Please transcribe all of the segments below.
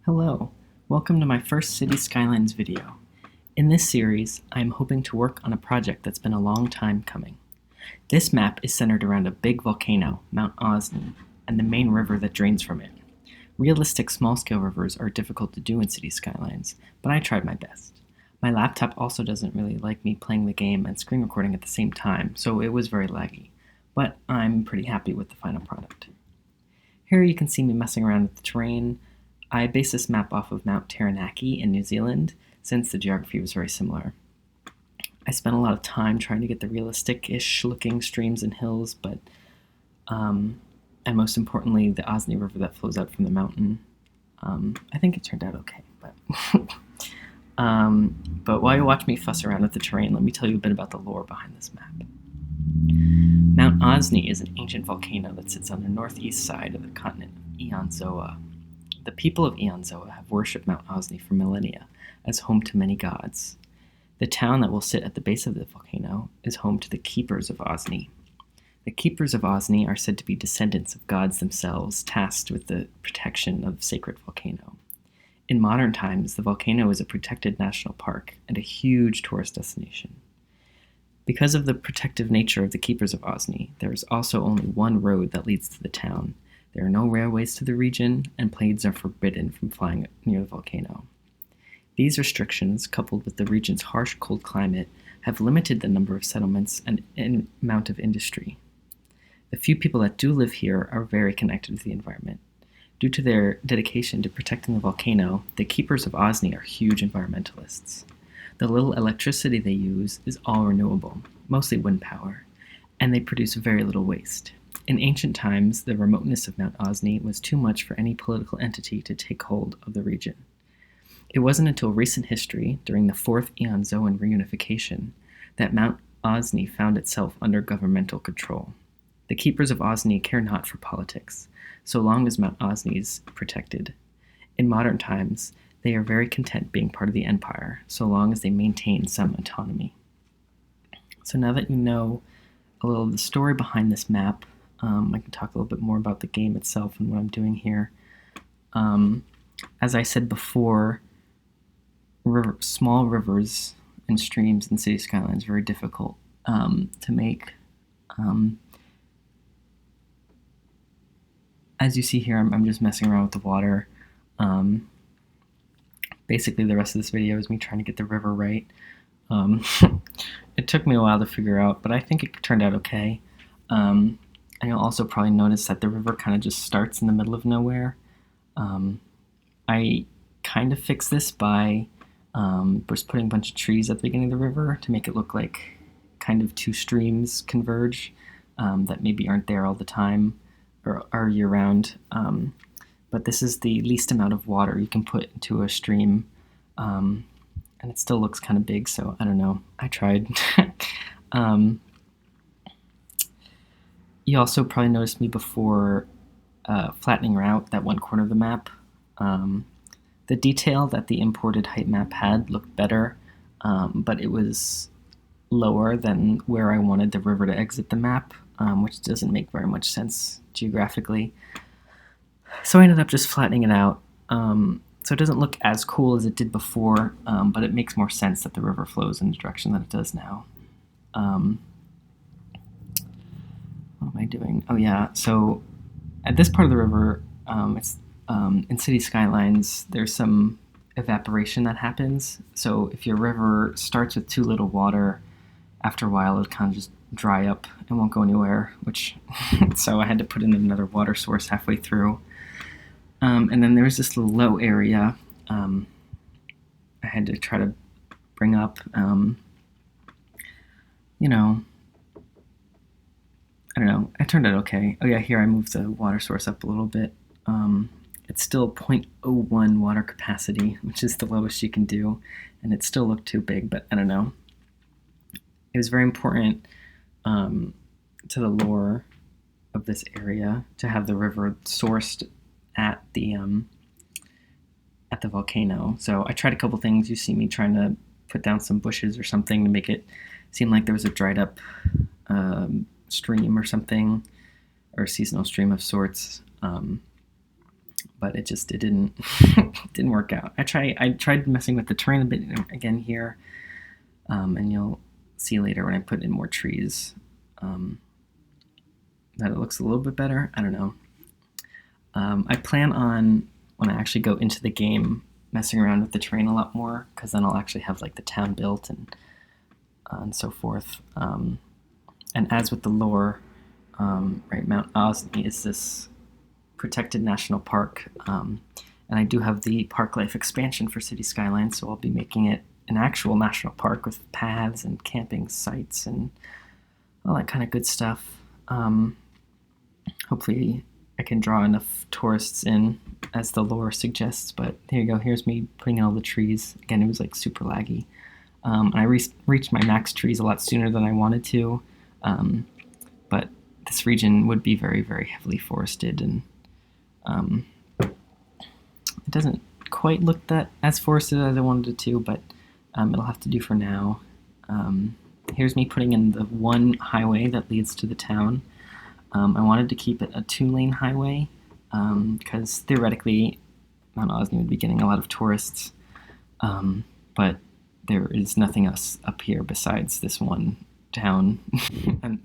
Hello, welcome to my first City Skylines video. In this series, I am hoping to work on a project that's been a long time coming. This map is centered around a big volcano, Mount Ozne, and the main river that drains from it. Realistic small-scale rivers are difficult to do in City Skylines, but I tried my best. My laptop also doesn't really like me playing the game and screen recording at the same time, so it was very laggy, but I'm pretty happy with the final product. Here you can see me messing around with the terrain. I based this map off of Mount Taranaki in New Zealand, since the geography was very similar. I spent a lot of time trying to get the realistic-ish looking streams and hills, and most importantly, the Ozne River that flows out from the mountain. I think it turned out okay, but while you watch me fuss around with the terrain, let me tell you a bit about the lore behind this map. Mount Ozne is an ancient volcano that sits on the northeast side of the continent of Eonzoa. The people of Eonzoa have worshipped Mount Ozne for millennia as home to many gods. The town that will sit at the base of the volcano is home to the Keepers of Ozne. The Keepers of Ozne are said to be descendants of gods themselves, tasked with the protection of the sacred volcano. In modern times, the volcano is a protected national park and a huge tourist destination. Because of the protective nature of the Keepers of Ozne, there is also only one road that leads to the town. There are no railways to the region, and planes are forbidden from flying near the volcano. These restrictions, coupled with the region's harsh cold climate, have limited the number of settlements and amount of industry. The few people that do live here are very connected with the environment. Due to their dedication to protecting the volcano, the Keepers of Ozne are huge environmentalists. The little electricity they use is all renewable, mostly wind power, and they produce very little waste. In ancient times, the remoteness of Mount Ozne was too much for any political entity to take hold of the region. It wasn't until recent history, during the Fourth Eonzoan reunification, that Mount Ozne found itself under governmental control. The Keepers of Ozne care not for politics, so long as Mount Ozne is protected. In modern times, they are very content being part of the empire, so long as they maintain some autonomy. So now that you know a little of the story behind this map, I can talk a little bit more about the game itself and what I'm doing here. As I said before, small rivers and streams in City Skylines are very difficult to make. As you see here, I'm just messing around with the water. Basically, the rest of this video is me trying to get the river right. It took me a while to figure out, but I think it turned out okay. And you'll also probably notice that the river kind of just starts in the middle of nowhere. I kind of fixed this by just putting a bunch of trees at the beginning of the river to make it look like kind of two streams converge that maybe aren't there all the time or are year-round. But this is the least amount of water you can put into a stream, and it still looks kind of big, so I don't know. I tried. You also probably noticed me before flattening out that one corner of the map. The detail that the imported height map had looked better, but it was lower than where I wanted the river to exit the map, which doesn't make very much sense geographically. So I ended up just flattening it out. So it doesn't look as cool as it did before, but it makes more sense that the river flows in the direction that it does now. What am I doing? Oh yeah, so at this part of the river, it's in City Skylines, there's some evaporation that happens. So if your river starts with too little water, after a while it'll kind of just dry up and won't go anywhere, so I had to put in another water source halfway through. And then there's this little low area I had to try to bring up. I don't know, it turned out okay. Oh yeah, here I moved the water source up a little bit. It's still 0.01 water capacity, which is the lowest you can do, and it still looked too big, but I don't know. It was very important to the lore of this area to have the river sourced at the volcano. So I tried a couple things. You see me trying to put down some bushes or something to make it seem like there was a dried up stream or something, or a seasonal stream of sorts. but it didn't didn't work out. I tried messing with the terrain a bit again here, and you'll see later when I put in more trees that it looks a little bit better. I don't know. I plan on, when I actually go into the game, messing around with the terrain a lot more, because then I'll actually have like the town built and so forth. And as with the lore, right, Mount Ozne is this protected national park, and I do have the park life expansion for City Skylines, so I'll be making it an actual national park with paths and camping sites and all that kind of good stuff. Hopefully I can draw enough tourists in as the lore suggests, but here you go. Here's me putting in all the trees. Again, it was like super laggy. I reached my max trees a lot sooner than I wanted to, but this region would be very, very heavily forested, and it doesn't quite look that as forested as I wanted it to, but it'll have to do for now. Here's me putting in the one highway that leads to the town. I wanted to keep it a 2-lane highway, because theoretically Mount Ozne would be getting a lot of tourists, but there is nothing else up here besides this one town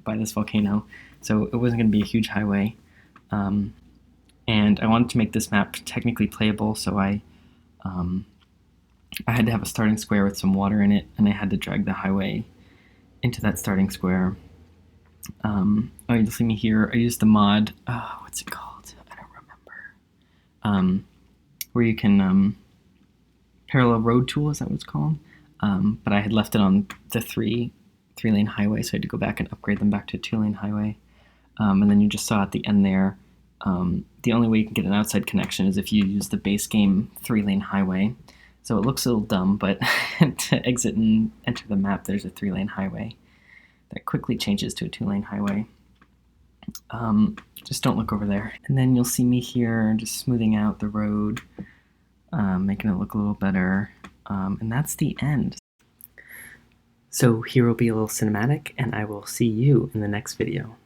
by this volcano, so it wasn't going to be a huge highway. And I wanted to make this map technically playable, so I had to have a starting square with some water in it, and I had to drag the highway into that starting square. Oh, you'll see me here. I used the mod, what's it called? I don't remember. Where you can parallel road tool, is that what it's called? But I had left it on the three-lane highway, so I had to go back and upgrade them back to a 2-lane highway. And then you just saw at the end there, the only way you can get an outside connection is if you use the base game 3-lane highway. So it looks a little dumb, but to exit and enter the map, there's a 3-lane highway that quickly changes to a 2-lane highway. Just don't look over there. And then you'll see me here just smoothing out the road, making it look a little better. And that's the end. So here will be a little cinematic, and I will see you in the next video.